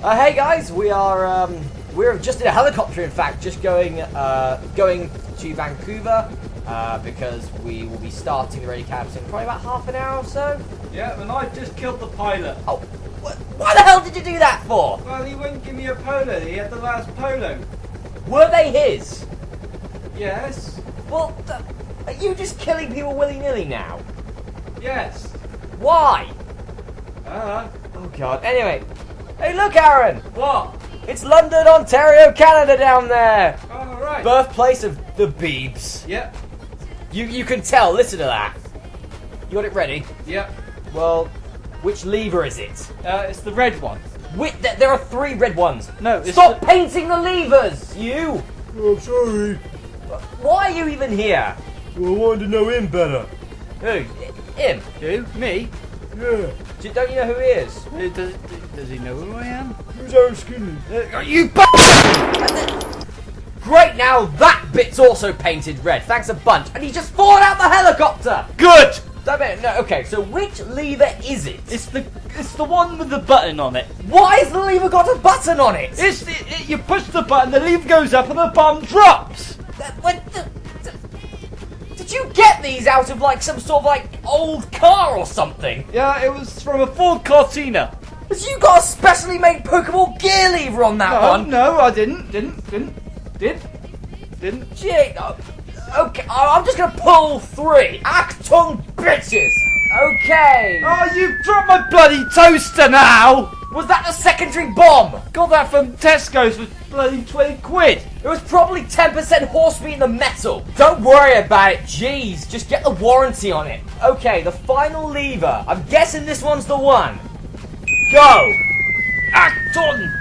Hey guys, we're just in a helicopter. In fact, just going to Vancouver because we will be starting the Radio CAD in probably about half an hour or so. Yeah, and I just killed the pilot. Oh, why the hell did you do that for? Well, he wouldn't give me a polo. He had the last polo. Were they his? Yes. Well, are you just killing people willy-nilly now? Yes. Why? Oh god. Anyway, hey, look, Aaron. What? It's London, Ontario, Canada down there. Oh, right. Birthplace of the Beebs. Yep. You can tell. Listen to that. You got it ready? Yep. Well, which lever is it? It's the red one. There are 3 red ones. No, it's Stop painting the levers, you! Oh, I'm sorry. Why are you even here? Well, I wanted to know him better. Who? Him? Who? Me? Yeah. Don't you know who he is? Does he know who I am? Who's Aaron Skinny? You Great, now that bit's also painted red. Thanks a bunch. And he's just fallen out the helicopter! Good! No, okay, so which lever is it? It's the one with the button on it. Why has the lever got a button on it? You push the button, the lever goes up, and the bomb drops. Did you get these out of like some sort of like old car or something? Yeah, it was from a Ford Cortina. Has you got a specially made Pokeball gear lever on that one? No, I didn't. Gee, okay, I'm just gonna pull 3. Achtung, bitches! Okay. Oh, you dropped my bloody toaster now! Was that a secondary bomb? Got that from Tesco's for bloody 20 quid. It was probably 10% horse meat in the metal. Don't worry about it, jeez. Just get the warranty on it. Okay, the final lever. I'm guessing this one's the one. Go! Achtung!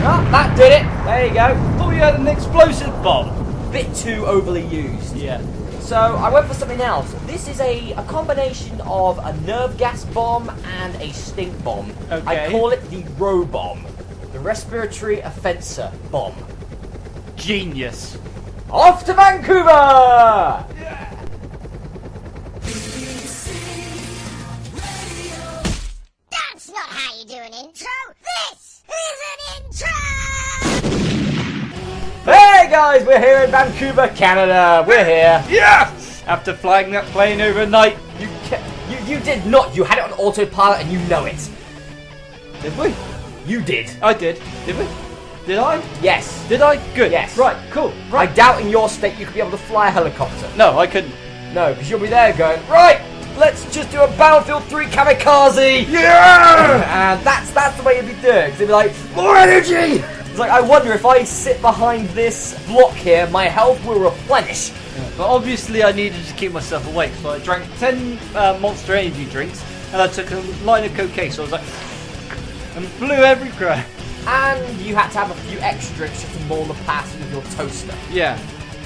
Oh, that did it. There you go. Thought you had an explosive bomb. Bit too overly used. Yeah. So I went for something else. This is a combination of a nerve gas bomb and a stink bomb. Okay. I call it the RO bomb. The respiratory offenser bomb. Genius. Off to Vancouver! Yeah. That's not how you do an intro. This is an intro! Hey guys, we're here in Vancouver, Canada. We're here. Yes! After flying that plane overnight. You did not. You had it on autopilot and you know it. Did we? You did. I did. Did we? Did I? Yes. Did I? Good. Yes. Right, cool. Right. I doubt in your state you could be able to fly a helicopter. No, I couldn't. No, because you'll be there going, right, let's just do a Battlefield 3 kamikaze! Yeah! And that's the way you'd be doing. Because it'd be like, more energy! It's like, I wonder if I sit behind this block here, my health will replenish. Yeah, but obviously I needed to keep myself awake, so I drank 10 Monster Energy drinks, and I took a line of cocaine, so I was like, and blew everywhere. And you had to have a few extra just to maul the passing of your toaster. Yeah.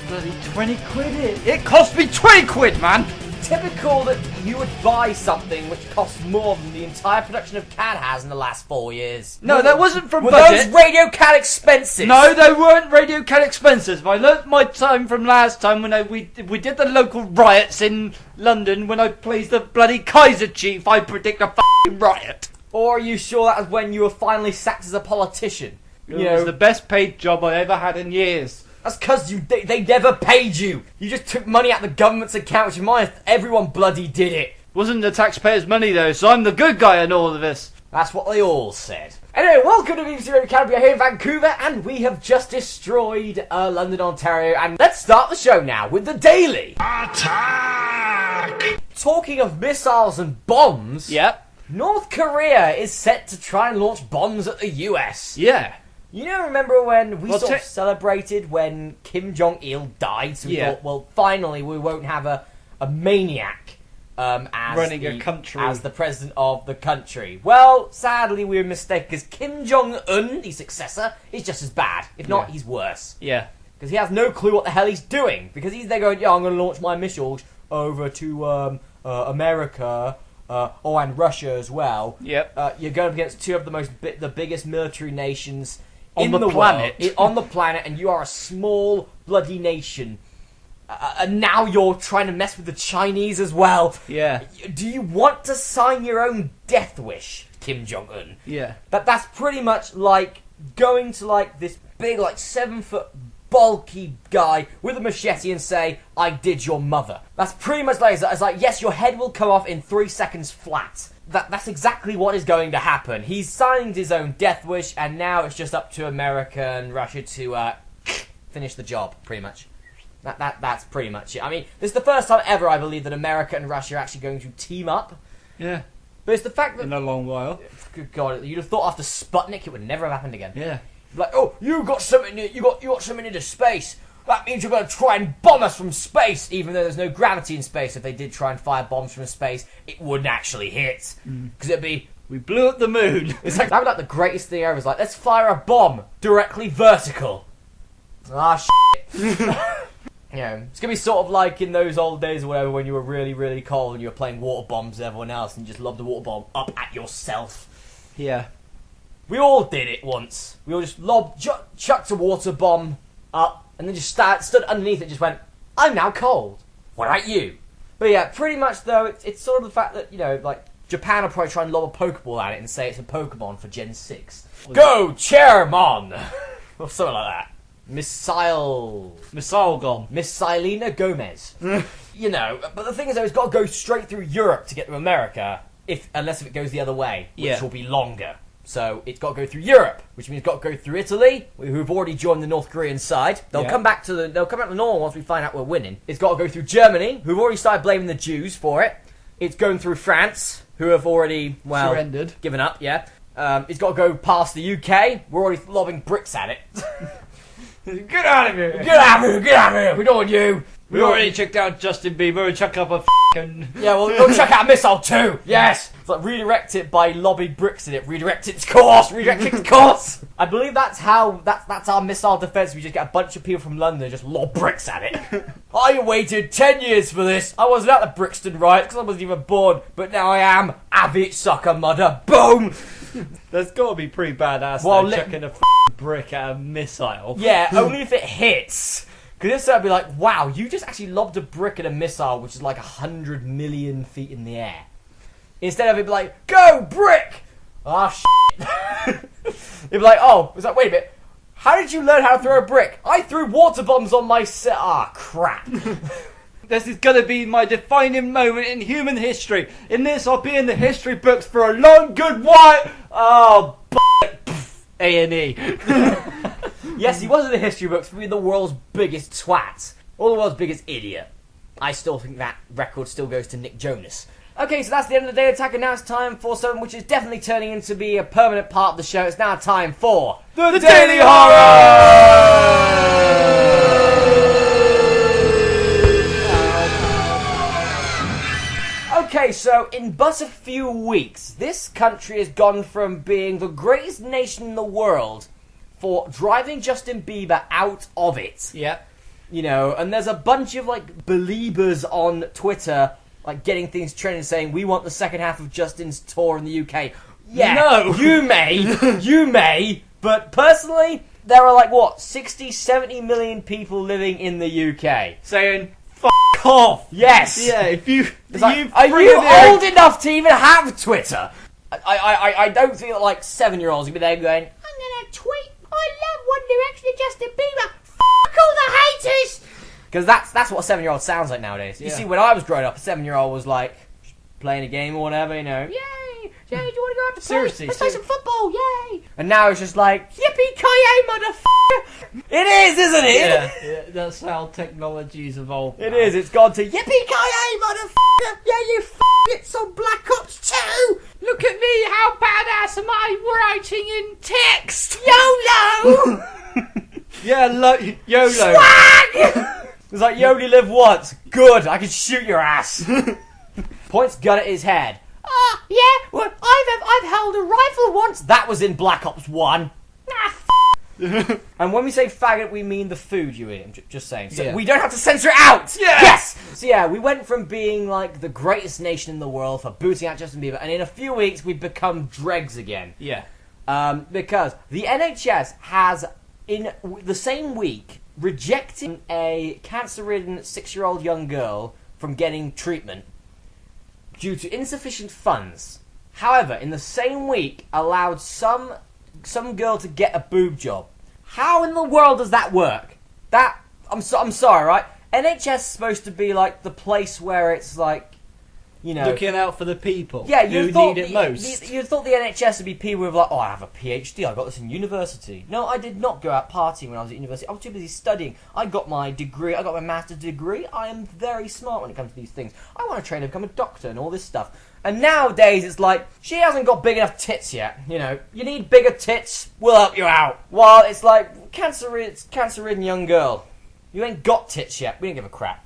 Bloody 20 quid it cost me 20 quid, man! Typical that you would buy something which costs more than the entire production of CAD has in the last 4 years. No, that wasn't from Were budget. those Radio CAD expenses? No, they weren't Radio CAD expenses. I learnt my time from last time when we did the local riots in London when I played the bloody Kaiser Chief. I predict a f***ing riot. Or are you sure that was when you were finally sacked as a politician? It was the best paid job I ever had in years. That's because they never paid you. You just took money out of the government's account, which reminds everyone bloody did it. Wasn't the taxpayers' money though, so I'm the good guy in all of this. That's what they all said. Anyway, welcome to BBC Radio CAD. We are here in Vancouver, and we have just destroyed London, Ontario. And let's start the show now with the Daily. Attack! Talking of missiles and bombs, Yep. North Korea is set to try and launch bombs at the US. Yeah. You know, remember when we Well, sort of celebrated when Kim Jong-il died? So we Yeah. thought, well, finally we won't have a maniac as Running a country. as the president of the country. Well, sadly we were mistaken because Kim Jong-un, the successor, is just as bad. If not, Yeah. he's worse. Yeah. Because he has no clue what the hell he's doing. Because he's there going, yeah, I'm going to launch my missiles over to America. And Russia as well. Yep. You're going up against two of the biggest military nations On in the planet. world, on the planet, and you are a small bloody nation. And now you're trying to mess with the Chinese as well. Yeah. Do you want to sign your own death wish, Kim Jong-un? Yeah. That's pretty much like going to like this big, like 7-foot bulky guy with a machete and say, I did your mother. That's pretty much like, it's like, yes, your head will come off in 3 seconds flat. That's exactly what is going to happen. He's signed his own death wish, and now it's just up to America and Russia to finish the job, pretty much. That's pretty much it. I mean, this is the first time ever, I believe, that America and Russia are actually going to team up. Yeah. But it's the fact that... In a long while. Good God, you'd have thought after Sputnik it would never have happened again. Yeah. Like, oh, you got something into space. That means you're going to try and bomb us from space, even though there's no gravity in space. If they did try and fire bombs from space, it wouldn't actually hit. Because it'd be... We blew up the moon. It's like, that would be like the greatest thing ever. It's like, let's fire a bomb directly vertical. Ah, shit. You know, it's going to be sort of like in those old days or whatever when you were really, really cold and you were playing water bombs with everyone else and you just lobbed a water bomb up at yourself. Yeah. We all did it once. We all just chucked a water bomb up and then just stood underneath it and just went, I'm now cold. What about you? But yeah, pretty much though, it's sort of the fact that, you know, like, Japan will probably try and lob a Pokeball at it and say it's a Pokemon for Gen 6. Go, Chairmon! Or something like that. Missile Gom. Missilina Gomez. You know, but the thing is though, it's got to go straight through Europe to get to America, unless it goes the other way, which will be longer. So it's got to go through Europe, which means it's got to go through Italy, who've already joined the North Korean side. They'll come back to normal once we find out we're winning. It's got to go through Germany, who've already started blaming the Jews for it. It's going through France, who have already, surrendered. Given up, yeah. It's got to go past the UK. We're already lobbing bricks at it. Get out of here! Get out of here! Get out of here! We don't want you! We already checked out Justin Bieber and chuck up a f***ing... Yeah, well, we'll check out a missile too! Yes! It's like, redirect it by lobbing bricks in it. Redirect its course! Redirect its course! I believe that's our missile defense. We just get a bunch of people from London and just lob bricks at it. I waited 10 years for this. I wasn't at the Brixton riot because I wasn't even born. But now I am. Avi sucker mudder. Boom! There's got to be pretty badass chucking a brick at a missile. Yeah, only if it hits. Because if so, I'd be like, wow, you just actually lobbed a brick at a missile which is like 100 million feet in the air. Instead of it be like, go, brick! Ah, shit. It'd be like, oh, it's like, wait a minute. How did you learn how to throw a brick? I threw water bombs on my set. Ah, crap. This is going to be my defining moment in human history. In this, I'll be in the history books for a long, good while. Oh, A&E. Yes, he was in the history books for being the world's biggest twat. Or the world's biggest idiot. I still think that record still goes to Nick Jonas. Okay, so that's the end of the Daily Attack, and now it's time for something which is definitely turning into be a permanent part of the show. It's now time for... The Daily Okay, so in but a few weeks, this country has gone from being the greatest nation in the world for driving Justin Bieber out of it. Yeah. You know, and there's a bunch of, like, believers on Twitter, like, getting things trending saying, we want the second half of Justin's tour in the UK. Yeah, no. you may, but personally, there are, like, what, 60, 70 million people living in the UK. Saying, f*** off. Yes. Yeah, if you... Are you old enough to even have Twitter? I don't think that, like, 7-year-olds would be there going, I'm gonna tweet, I love One Direction and Justin Bieber, f*** all the haters! Because that's what a 7-year-old sounds like nowadays. You see, when I was growing up, a 7-year-old was like, playing a game or whatever, you know, yay! Yay, do you want to go out to play? Seriously, Let's play some football, yay! And now it's just like, yippee-ki-yay, motherfucker! It is, isn't it? Yeah, that's how technology's evolved. It is, it's gone to yippee-ki-yay, motherfucker! Yeah, you it's on Black Ops 2! Look at me, how badass am I writing in text? YOLO! Yeah, YOLO. Swag! It's like, you only live once. Good, I can shoot your ass. Points gun at his head. Yeah, well, I've held a rifle once. That was in Black Ops 1. And when we say faggot, we mean the food you eat. I'm just saying. So we don't have to censor it out. Yeah. Yes. So yeah, we went from being like the greatest nation in the world for booting out Justin Bieber, and in a few weeks we've become dregs again. Yeah. Because the NHS has, in the same week, rejecting a cancer-ridden 6-year-old young girl from getting treatment due to insufficient funds. However, in the same week, allowed some girl to get a boob job. How in the world does that work? I'm sorry, right? NHS is supposed to be like the place where it's like, you know, looking out for the people who need it most. You thought the NHS would be people with like, oh, I have a PhD, I got this in university. No, I did not go out partying when I was at university. I was too busy studying. I got my degree, I got my master's degree. I am very smart when it comes to these things. I want to train to become a doctor and all this stuff. And nowadays it's like, she hasn't got big enough tits yet. You know, you need bigger tits, we'll help you out. While it's like, cancer-ridden young girl, you ain't got tits yet, we don't give a crap.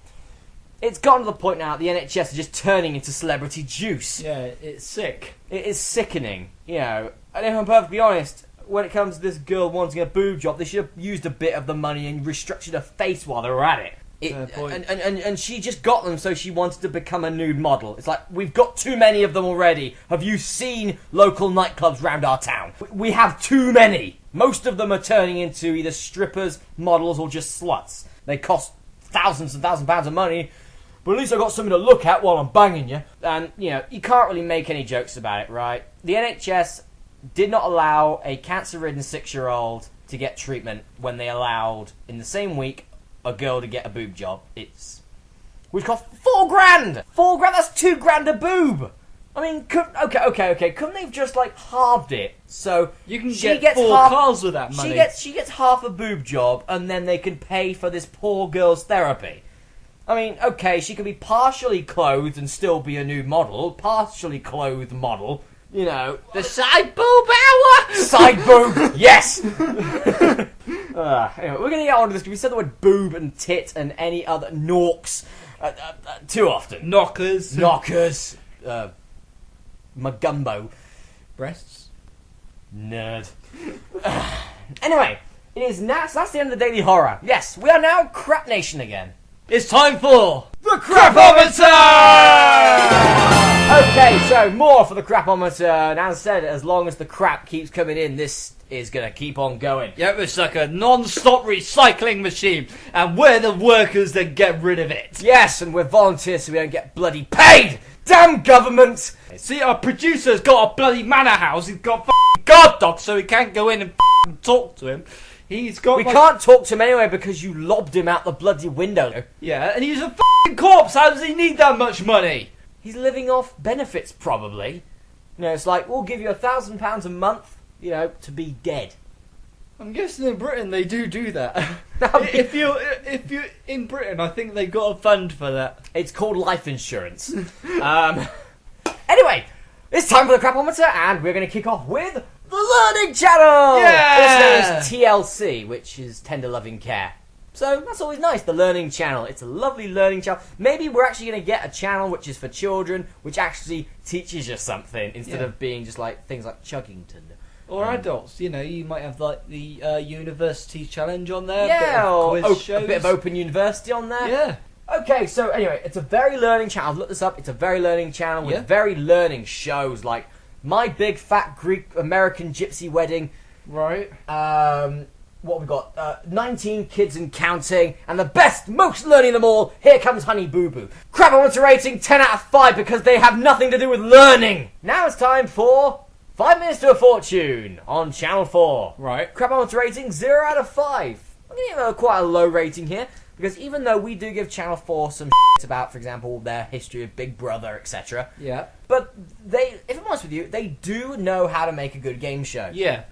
It's gotten to the point now the NHS is just turning into celebrity juice. Yeah, it's sick. It is sickening, you know. And if I'm perfectly honest, when it comes to this girl wanting a boob job, they should have used a bit of the money and restructured her face while they were at it. And she just got them so she wanted to become a nude model. It's like, we've got too many of them already. Have you seen local nightclubs round our town? We have too many. Most of them are turning into either strippers, models, or just sluts. They cost thousands and thousands of pounds of money. But at least I got something to look at while I'm banging you. And, you know, you can't really make any jokes about it, right? The NHS did not allow a cancer-ridden 6-year-old to get treatment when they allowed, in the same week, a girl to get a boob job. Which cost $4,000! $4,000, that's $2,000 a boob! I mean, okay. Couldn't they have just, like, halved it? So, You can she get 4 cars with that money. She gets half a boob job, and then they can pay for this poor girl's therapy. I mean, okay, she could be partially clothed and still be a nude model. Partially clothed model. You know. The side boob hour! Side boob! Yes! Anyway, we're going to get on to this because we said the word boob and tit and any other norks too often. Knockers. Magumbo. Breasts. Nerd. Anyway, it is now, so that's the end of the Daily Horror. Yes, we are now Crap Nation again. It's time for The Crapometer! Okay, so more for the Crapometer. And as I said, as long as the crap keeps coming in, this is going to keep on going. Yep, it's like a non-stop recycling machine. And we're the workers that get rid of it. Yes, and we're volunteers so we don't get bloody paid! Damn government! See, our producer's got a bloody manor house. He's got f***ing guard dogs so he can't go in and f***ing talk to him. We can't talk to him anyway because you lobbed him out the bloody window. Yeah, and he's a f***ing corpse. How does he need that much money? He's living off benefits, probably. You know, it's like, we'll give you £1,000 a month, you know, to be dead. I'm guessing in Britain they do that. If you in Britain, I think they've got a fund for that. It's called life insurance. Anyway, it's time for the Crapometer, and we're going to kick off with the Learning Channel! Yeah! Also known as TLC, which is Tender Loving Care. So that's always nice, the Learning Channel. It's a lovely learning channel. Maybe we're actually going to get a channel which is for children, which actually teaches you something, instead of being just like things like Chuggington. Or adults, you know, you might have like the University Challenge on there. Yeah, or quiz shows. A bit of Open University on there. Yeah. Okay, so anyway, it's a very learning channel. I've looked this up. It's a very learning channel with very learning shows like My Big Fat Greek American Gypsy Wedding. Right. What have we got? 19 Kids and Counting. And the best, most learning of them all, Here Comes Honey Boo Boo. Crapometer rating 10 out of 5 because they have nothing to do with learning. Now it's time for 5 Minutes to a Fortune on Channel 4. Right. Crapometer rating 0 out of 5. I'm going to give it quite a low rating here. Because even though we do give Channel 4 some shit about, for example, their history of Big Brother, etc. Yeah. But they, if I'm honest with you, they do know how to make a good game show. Yeah.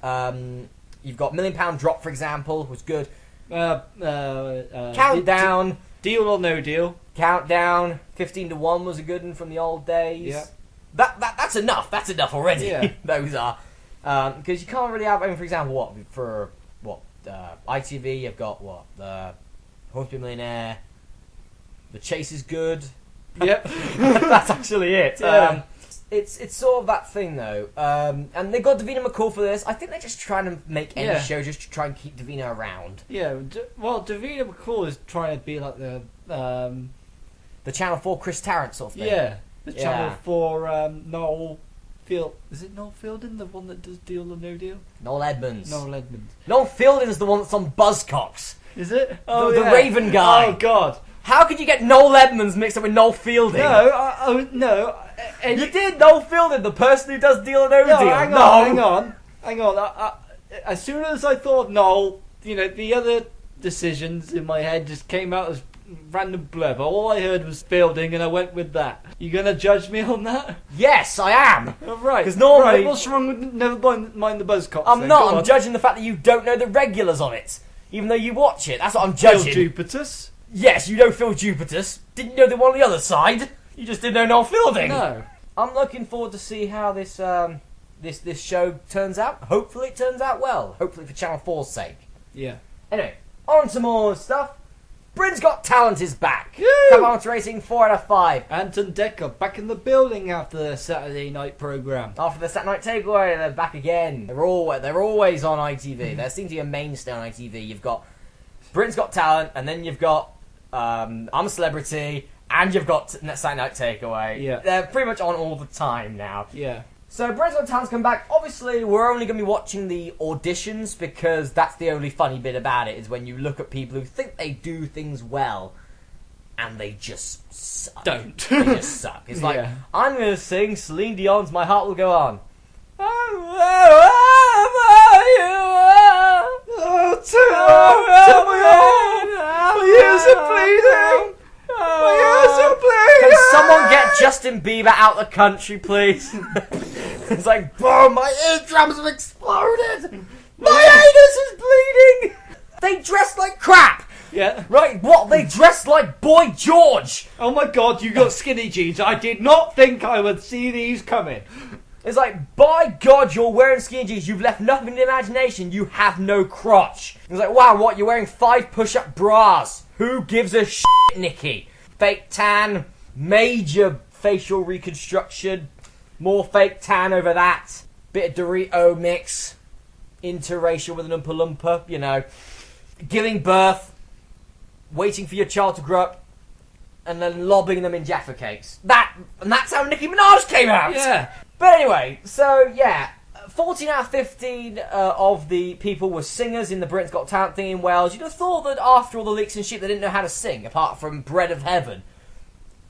You've got £1 Million Drop, for example, was good. Countdown. Deal or No Deal. Countdown. 15 to 1 was a good one from the old days. Yeah. That's enough. That's enough already. Yeah. Those are. Because you can't really have, I mean, for example, ITV, you've got the Who Wants to Be a Millionaire. The Chase is good. Yep. That's actually it. Yeah. It's sort of that thing though, and they got Davina McCall for this. I think they're just trying to make any show just to try and keep Davina around. Yeah, well, Davina McCall is trying to be like the Channel 4 Chris Tarrant sort of thing. Yeah, the Channel 4 Noel Is it Noel Fielding, the one that does Deal or No Deal? Noel Edmonds. Noel Edmonds. Noel Fielding is the one that's on Buzzcocks. Is it? The Raven guy. Oh God. How could you get Noel Edmonds mixed up with Noel Fielding? No. You did Noel Fielding, the person who does Deal or No No, Deal. hang on. As soon as I thought Noel, the other decisions in my head just came out as random blurb. All I heard was Fielding, and I went with that. You gonna judge me on that? Yes, I am. Oh, right. Because normally... Right, what's wrong with never mind the Buzzcocks? I'm then? not. Go I'm on. judging the fact that you don't know the regulars on it. Even though you watch it. That's what I'm judging. Phil Jupitus? Yes, you know Phil Jupitus. Didn't know the one on the other side. You just didn't know Noel Fielding. No. I'm looking forward to see how this this show turns out. Hopefully it turns out well. Hopefully for Channel 4's sake. Yeah. Anyway, on to more stuff. Britain's Got Talent is back. Woo! Come Racing 4 out of 5. Anton Decker back in the building after the Saturday night programme. After the Saturday Night Takeaway, they're back again. They're always on ITV. They seem to be a mainstay on ITV. You've got Britain's Got Talent, and then you've got I'm a Celebrity, and you've got Saturday Night Takeaway. Yeah. They're pretty much on all the time now. Yeah. So Britain's Got Talent's come back. Obviously, we're only going to be watching the auditions because that's the only funny bit about it, is when you look at people who think they do things well, and they just suck. Don't. They just suck. It's like, Yeah. I'm going to sing Celine Dion's My Heart Will Go On. Can someone get Justin Bieber out the country, please? It's like, boom, my eardrums have exploded! My anus is bleeding! They dress like crap! Yeah. Right, what? They dress like Boy George! Oh my God, you got skinny jeans. I did not think I would see these coming. It's like, by God, you're wearing skinny jeans. You've left nothing to imagination. You have no crotch. It's like, wow, what? You're wearing 5 push-up bras. Who gives a shit, Nikki? Fake tan, major facial reconstruction, more fake tan over that, bit of Dorito mix, interracial with an Oompa Loompa, giving birth, waiting for your child to grow up, and then lobbing them in Jaffa cakes. And that's how Nicki Minaj came out! Yeah. But anyway, so yeah, 14 out of 15 of the people were singers in the Britain's Got Talent thing in Wales. You'd have thought that after all the leaks and shit, they didn't know how to sing, apart from Bread of Heaven.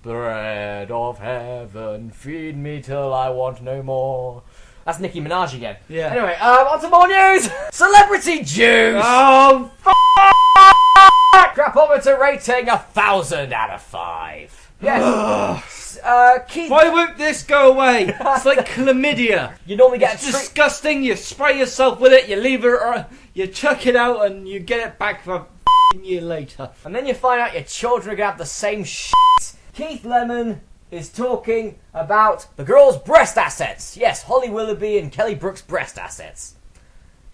Bread of heaven, feed me till I want no more. That's Nicki Minaj again. Yeah. Anyway, on to more news! Celebrity Juice! Oh, Crapometer rating 1,000 out of 5. Yes. Keith... why won't this go away? It's like chlamydia. You normally get It's a treat... disgusting. You spray yourself with it, you leave it, or you chuck it out, and you get it back for a year later. And then you find out your children are going to have the same shit. Keith Lemon is talking about the girls' breast assets. Yes, Holly Willoughby and Kelly Brook's breast assets.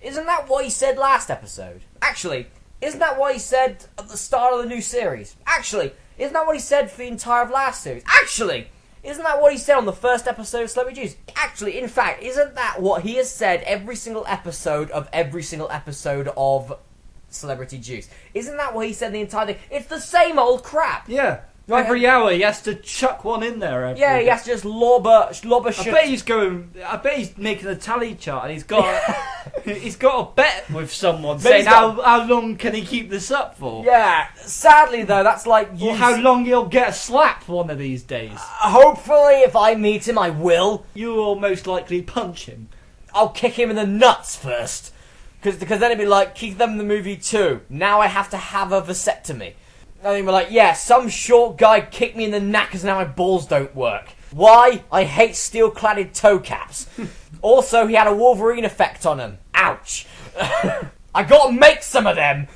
Isn't that what he said last episode? Actually, isn't that what he said at the start of the new series? Actually, isn't that what he said for the entire of last series? Actually, isn't that what he said on the first episode of Celebrity Juice? Actually, in fact, isn't that what he has said every single episode of Celebrity Juice? Isn't that what he said the entire thing? It's the same old crap. Yeah. Right. Every hour he has to chuck one in there. Yeah, he has to just lob a I bet he's making a tally chart, and he's got a bet with someone But saying he's got- how long can he keep this up for? Yeah, sadly though, that's like Or how long he'll get a slap one of these days. Hopefully, if I meet him, I will. You will most likely punch him. I'll kick him in the nuts first. Because then it'd be like, Keith Lemon the movie 2. Now I have to have a vasectomy. And then we're like, yeah, some short guy kicked me in the knackers and now my balls don't work. Why? I hate steel-cladded toe caps. Also, he had a Wolverine effect on him. Ouch. I gotta make some of them.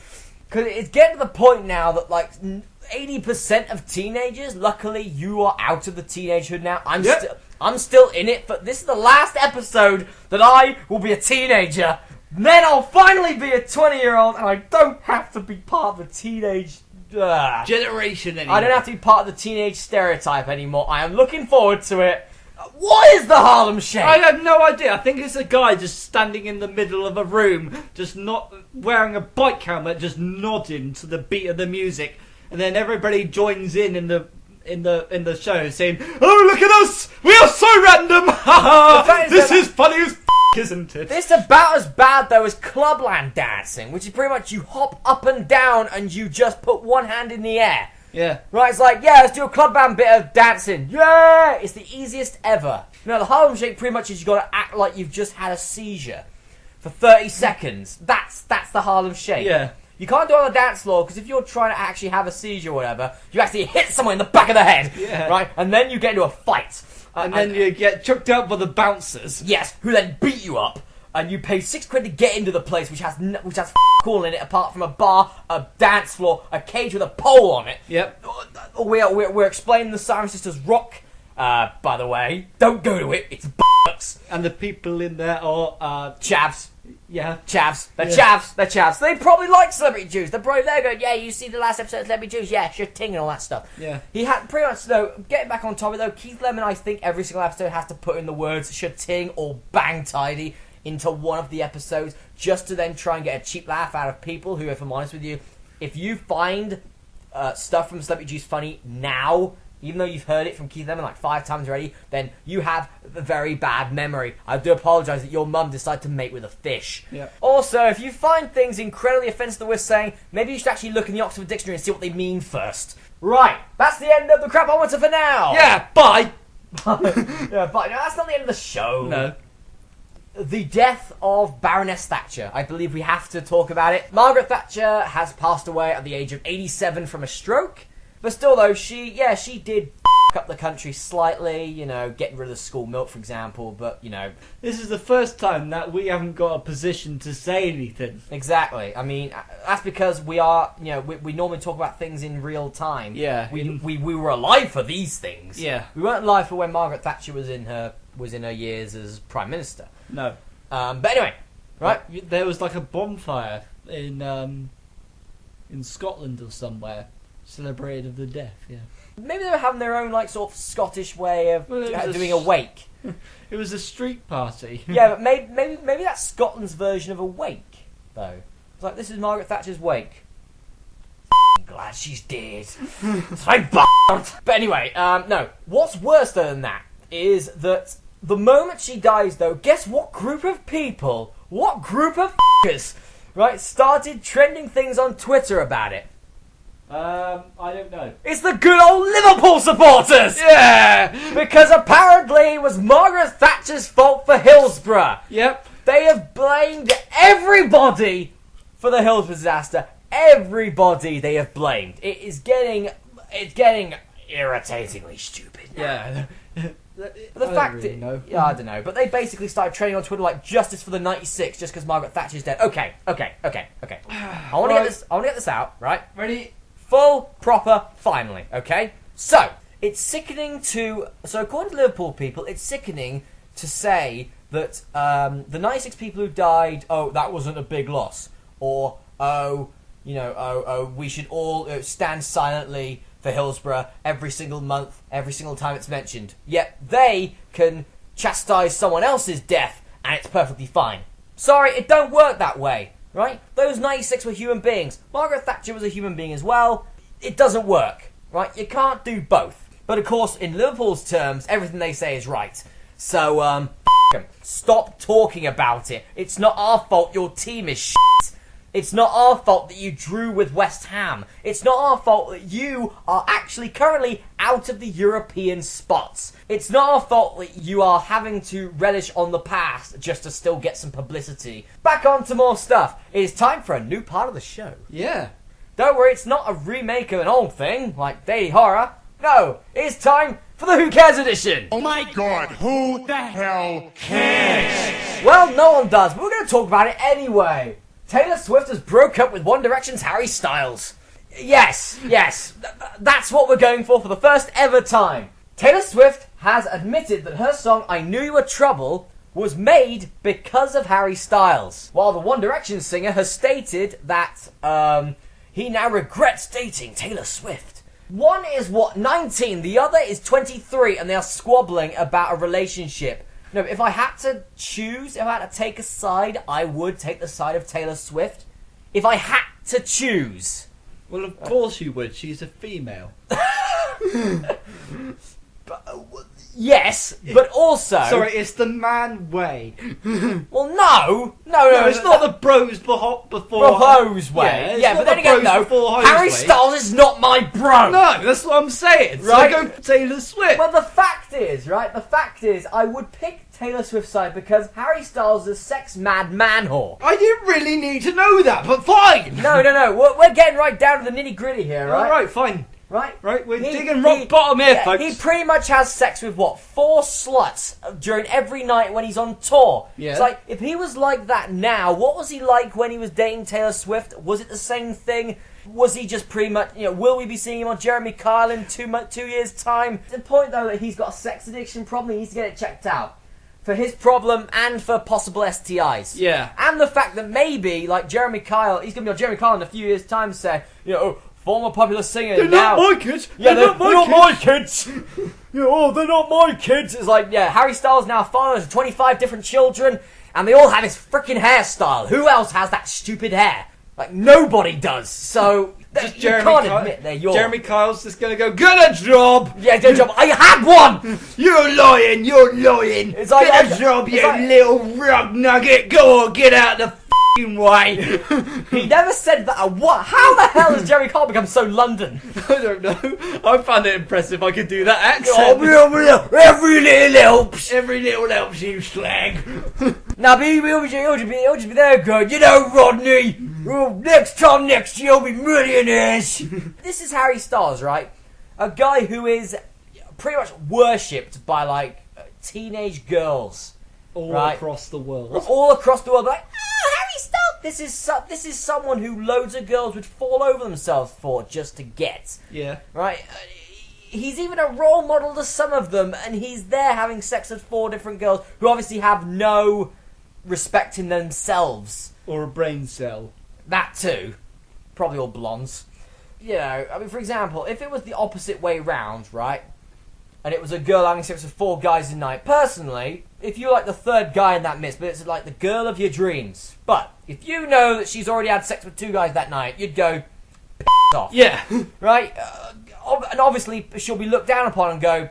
Because it's getting to the point now that, like, 80% of teenagers, luckily you are out of the teenagehood now. I'm still in it, but this is the last episode that I will be a teenager. Then I'll finally be a 20-year-old and I don't have to be part of the teenage... Generation anymore. I don't have to be part of the teenage stereotype anymore. I am looking forward to it. What is the Harlem Shake? I have no idea. I think it's a guy just standing in the middle of a room, just not wearing a bike helmet, just nodding to the beat of the music, and then everybody joins in the in the show saying, "Oh, look at us! We are so random! This is funny as isn't it?" This is about as bad though as clubland dancing, which is pretty much you hop up and down and you just put one hand in the air. Yeah. Right, it's like, yeah, let's do a club band bit of dancing. Yeah! It's the easiest ever. No, the Harlem Shake pretty much is you got to act like you've just had a seizure for 30 seconds. That's the Harlem Shake. Yeah. You can't do it on the dance floor, because if you're trying to actually have a seizure or whatever, you actually hit someone in the back of the head. Yeah. Right? And then you get into a fight. And then you get chucked out by the bouncers. Yes, who then beat you up, and you pay £6 to get into the place, which has all in it apart from a bar, a dance floor, a cage with a pole on it. Yep. We're explaining the Siren Sisters rock. By the way, don't go to it. It's b****s. And the people in there are Chavs. Yeah. Chavs. They're Yeah. chavs. They're chavs. They probably like Celebrity Juice. They're probably there going, yeah, you see the last episode of Celebrity Juice? Yeah, sure ting and all that stuff. Yeah. He had pretty much, though, getting back on topic, though, Keith Lemon, I think, every single episode has to put in the words "shating" or "bang tidy" into one of the episodes, just to then try and get a cheap laugh out of people who, if I'm honest with you, if you find stuff from Celebrity Juice funny now, even though you've heard it from Keith Lemon like 5 times already, then you have a very bad memory. I do apologise that your mum decided to mate with a fish. Yeah. Also, if you find things incredibly offensive that we're saying, maybe you should actually look in the Oxford Dictionary and see what they mean first. Right, that's the end of the Crapometer for now. Yeah, bye! Yeah, but no, that's not the end of the show. No. The death of Baroness Thatcher. I believe we have to talk about it. Margaret Thatcher has passed away at the age of 87 from a stroke. But still, though, she did up the country slightly, you know, getting rid of the school milk, for example, but, you know... This is the first time that we haven't got a position to say anything. Exactly. I mean, that's because we are, you know, we normally talk about things in real time. Yeah. We were alive for these things. Yeah. We weren't alive for when Margaret Thatcher was in her years as Prime Minister. No. But anyway, right? There was like a bonfire in Scotland or somewhere. Celebrated of the death, yeah. Maybe they were having their own, like, sort of Scottish way of doing a wake. It was a street party. Yeah, but maybe that's Scotland's version of a wake, though. It's like, this is Margaret Thatcher's wake. Glad she's dead. I'm b****ed. But anyway, no. What's worse than that is that the moment she dies, though, guess what group of people, what group of f***ers, right, started trending things on Twitter about it? I don't know. It's the good old Liverpool supporters! Yeah! Because apparently it was Margaret Thatcher's fault for Hillsborough. Yep. They have blamed everybody for the Hillsborough disaster. Everybody they have blamed. It's getting irritatingly stupid now. Yeah. But the fact is, yeah, I don't know. But they basically started trending on Twitter like justice for the 96 just because Margaret Thatcher's dead. Okay. I want to get this out, right? Ready? Full, proper, finally, okay? So, it's sickening so according to Liverpool people, it's sickening to say that the 96 people who died, oh, that wasn't a big loss. Or, we should all stand silently for Hillsborough every single month, every single time it's mentioned. Yet they can chastise someone else's death, and it's perfectly fine. Sorry, it don't work that way. Right? Those 96 were human beings. Margaret Thatcher was a human being as well. It doesn't work. Right? You can't do both. But of course, in Liverpool's terms, everything they say is right. So, f*** 'em. Stop talking about it. It's not our fault your team is shit. It's not our fault that you drew with West Ham. It's not our fault that you are actually currently out of the European spots. It's not our fault that you are having to relish on the past just to still get some publicity. Back on to more stuff. It is time for a new part of the show. Yeah. Don't worry, it's not a remake of an old thing, like Daily Horror. No, it's time for the Who Cares edition. Oh my god, who the hell cares? Well, no one does, but we're going to talk about it anyway. Taylor Swift has broke up with One Direction's Harry Styles. Yes, that's what we're going for the first ever time. Taylor Swift has admitted that her song I Knew You Were Trouble was made because of Harry Styles, while the One Direction singer has stated that he now regrets dating Taylor Swift. One is, 19, the other is 23, and they are squabbling about a relationship. No, if I had to choose, if I had to take a side, I would take the side of Taylor Swift. If I had to choose. Well, of course you would. She's a female. Yes, but also... Sorry, it's the man way. Well, no, It's not the bros before hose way. it's Yeah, not but then the again, bros no. before hose Harry way. Styles is not my bro. No, that's what I'm saying. Right. So go Taylor Swift. Well, the fact is, I would pick Taylor Swift's side because Harry Styles is a sex-mad man whore. I didn't really need to know that, but fine. No. We're getting right down to the nitty-gritty here, right? All right, fine. Right? We're digging rock bottom here, folks. He pretty much has sex with, 4 sluts during every night when he's on tour. Yeah. It's like, if he was like that now, what was he like when he was dating Taylor Swift? Was it the same thing? Was he just pretty much, will we be seeing him on Jeremy Kyle in 2 years' time? The point, though, that he's got a sex addiction problem, he needs to get it checked out. For his problem and for possible STIs. Yeah. And the fact that maybe, like Jeremy Kyle, he's going to be on Jeremy Kyle in a few years' time saying, former popular singer. They're now, not my kids. Yeah, they're not my kids. They're not my kids. It's like, Harry Styles now fathers 25 different children, and they all have his freaking hairstyle. Who else has that stupid hair? Like, nobody does. So, Just you can't admit they're yours. Jeremy Kyle's just gonna go, get a job! Yeah, get a job. I had one! You're lying! It's like, get a job, you little rug nugget! Go on, get out the f***ing way! He never said that. What? How the hell has Jeremy Kyle become so London? I don't know. I found it impressive I could do that accent. Every little helps. Every little helps, you slag. Now, he'll just be there going, Rodney, next year you'll be millionaires. This is Harry Styles, right? A guy who is pretty much worshipped by, teenage girls. All right? across the world. All across the world, Harry Styles! This is someone who loads of girls would fall over themselves for just to get. Yeah. Right? He's even a role model to some of them, and he's there having sex with 4 different girls who obviously have no respect in themselves. Or a brain cell. That too. Probably all blondes. For example, if it was the opposite way round, right? And it was a girl having sex with 4 guys a night. Personally, if you're like the 3rd guy in that mix, but it's like the girl of your dreams. But if you know that she's already had sex with 2 guys that night, you'd go, off. Yeah. Right? And obviously she'll be looked down upon and go,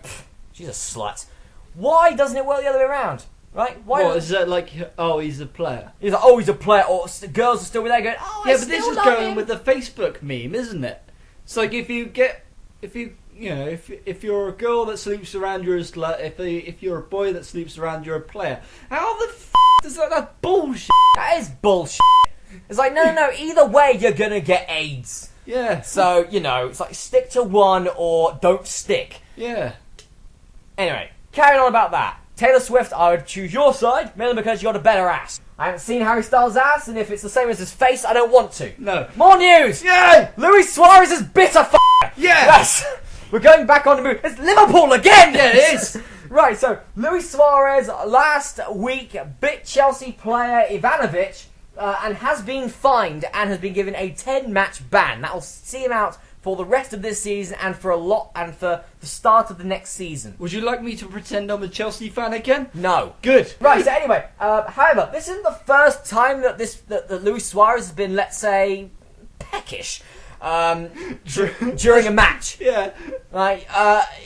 she's a slut. Why doesn't it work the other way around? Right? Why? What, is that like, he's a player? He's like, he's a player, or girls are still with there going, Yeah, but this is going with the Facebook meme, isn't it? It's like if you're a girl that sleeps around, you're a slut. If you're a boy that sleeps around, you're a player. How the f*** is that? That's bullshit. That is bullshit. It's like, no, either way you're gonna get AIDS. Yeah. So, it's like stick to one or don't stick. Yeah. Anyway, carrying on about that. Taylor Swift, I would choose your side, mainly because you got a better ass. I haven't seen Harry Styles' ass, and if it's the same as his face, I don't want to. No. More news! Yay! Luis Suarez is bitter f***. Yeah! Yes! We're going back on the move. It's Liverpool again! Yeah, it is! Right, so, Luis Suarez last week bit Chelsea player Ivanovic, and has been fined and has been given a 10-match ban. That will see him out for the rest of this season and for the start of the next season. Would you like me to pretend I'm a Chelsea fan again? No. Good. Right, so anyway, however, this isn't the first time that Luis Suarez has been, let's say, peckish during a match. Yeah. Right,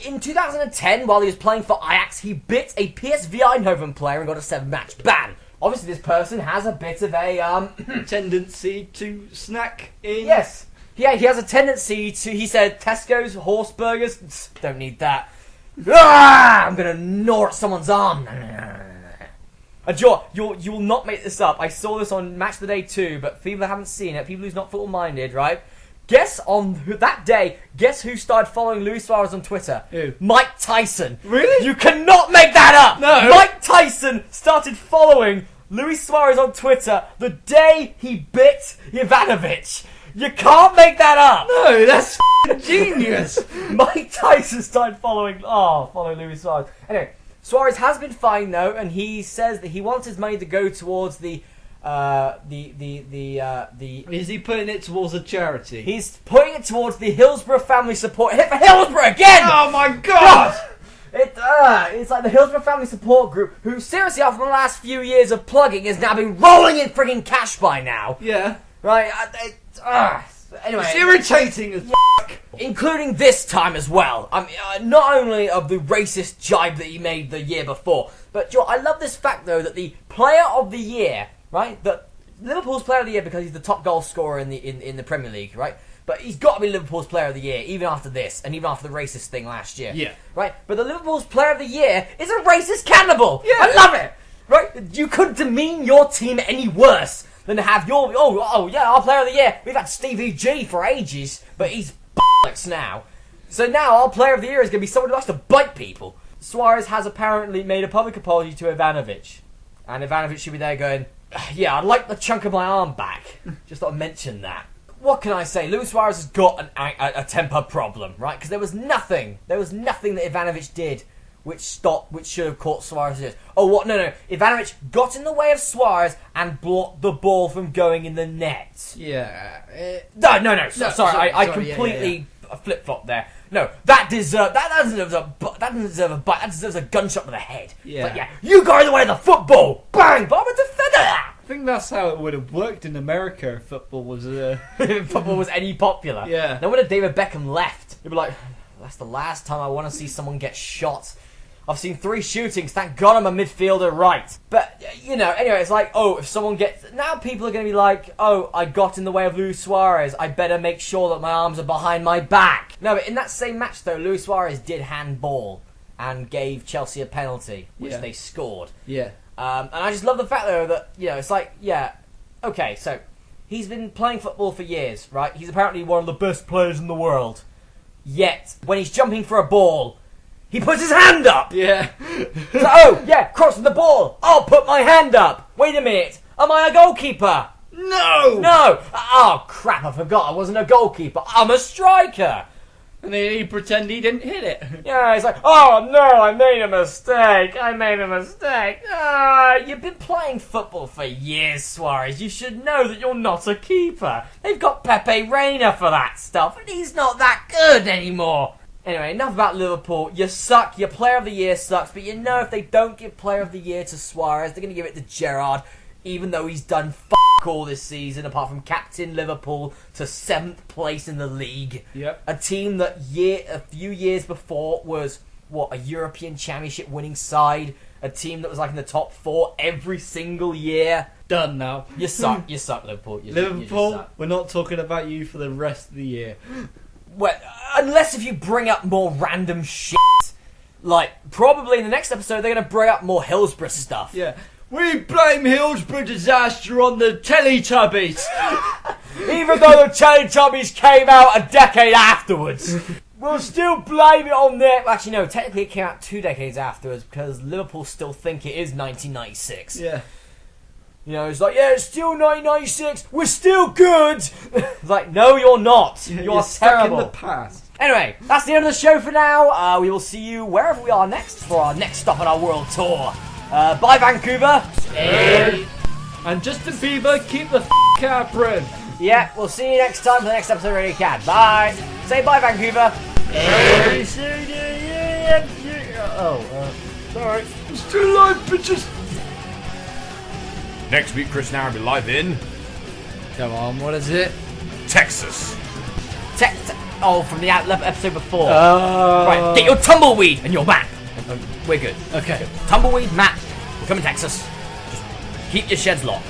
in 2010, while he was playing for Ajax, he bit a PSV Eindhoven player and got a 7-match ban. Obviously, this person has a bit of a tendency to snack in. Yes. Yeah, he has a tendency to, he said, Tesco's, horse burgers, don't need that. I'm going to gnaw at someone's arm. You will not make this up. I saw this on Match of the Day 2, but people that haven't seen it, people who's not football-minded, right? Guess who started following Luis Suarez on Twitter? Who? Mike Tyson. Really? You cannot make that up! No. Mike Tyson started following Luis Suarez on Twitter the day he bit Ivanovic. You can't make that up! No, that's genius! Mike Tyson started following Luis Suarez. Anyway, Suarez has been fined though, and he says that he wants his money to go towards the Is he putting it towards a charity? He's putting it towards the Hillsborough Family Support. Hit for Hillsborough again! Oh my god! It's like the Hillsborough Family Support Group, who seriously after the last few years of plugging has now been rolling in frigging cash by now. Yeah. Right? Anyway, It's irritating as including this time as well. I mean, not only of the racist jibe that he made the year before, but Joe, I love this fact though that the player of the year, right? That Liverpool's player of the year because he's the top goal scorer in the Premier League, right? But he's got to be Liverpool's player of the year, even after this, and even after the racist thing last year. Yeah. Right? But the Liverpool's player of the year is a racist cannibal! Yeah. I love it! Right? You couldn't demean your team any worse than to have your... Oh, yeah, our player of the year. We've had Stevie G for ages, but he's bollocks now. So now our player of the year is going to be someone who likes to bite people. Suarez has apparently made a public apology to Ivanovic. And Ivanovic should be there going, yeah, I'd like the chunk of my arm back. Just thought I'd mention that. What can I say? Luis Suarez has got a temper problem, right? Because there was nothing that Ivanovic did which should have caught Suarez's. Oh, what? No. Ivanovic got in the way of Suarez and blocked the ball from going in the net. Yeah. No. Sorry, I completely flip-flopped there. No, that doesn't deserve a bite. That deserves a gunshot to the head. Yeah. But yeah, you go in the way of the football. Bang! But I'm a defender. I think that's how it would have worked in America if football was If football was any popular. Yeah. Then when David Beckham left, he'd be like, that's the last time I want to see someone get shot. I've seen 3 shootings, thank God I'm a midfielder, right. But, anyway, it's like, if someone gets... Now people are going to be like, I got in the way of Luis Suarez, I better make sure that my arms are behind my back. No, but in that same match, though, Luis Suarez did handball and gave Chelsea a penalty, which they scored. Yeah. And I just love the fact, though, that, it's like, okay, so he's been playing football for years, right? He's apparently one of the best players in the world. Yet, when he's jumping for a ball, he puts his hand up! Yeah. So, crossing the ball, I'll put my hand up! Wait a minute, am I a goalkeeper? No! Oh, crap, I forgot I wasn't a goalkeeper. I'm a striker! And then he pretend he didn't hit it. Yeah, he's like, oh no, I made a mistake. You've been playing football for years, Suarez. You should know that you're not a keeper. They've got Pepe Reina for that stuff, and he's not that good anymore. Anyway, enough about Liverpool. You suck. Your player of the year sucks, but if they don't give player of the year to Suarez, they're going to give it to Gerrard, even though he's done all this season, apart from captain Liverpool to 7th place in the league. Yep. A team that a few years before was a European Championship winning side. A team that was like in the top 4 every single year. Done now. You suck. You suck, Liverpool. You just suck. We're not talking about you for the rest of the year. Well, unless if you bring up more random shit. Like, probably in the next episode they're going to bring up more Hillsborough stuff. Yeah. We blame Hillsborough disaster on the Teletubbies. Even though the Teletubbies came out a decade afterwards. We'll still blame it on them. Actually, no, technically it came out 2 decades afterwards because Liverpool still think it is 1996. Yeah. It's like, it's still 1996. We're still good. It's like, no, you're not. You're stuck terrible. in the past. Anyway, that's the end of the show for now. We will see you wherever we are next for our next stop on our world tour. Bye, Vancouver. And Justin Bieber, keep the out, Bryn. Yeah, we'll see you next time for the next episode of Radio CAD. Bye. Say bye, Vancouver. Sorry. I'm still alive, bitches. Next week, Chris and Aaron will be live in Come on, what is it? Texas. From the episode before. Oh. Right, get your tumbleweed and your map. We're good. Okay. Tumbleweed, map. We're coming to Texas. Just keep your sheds locked.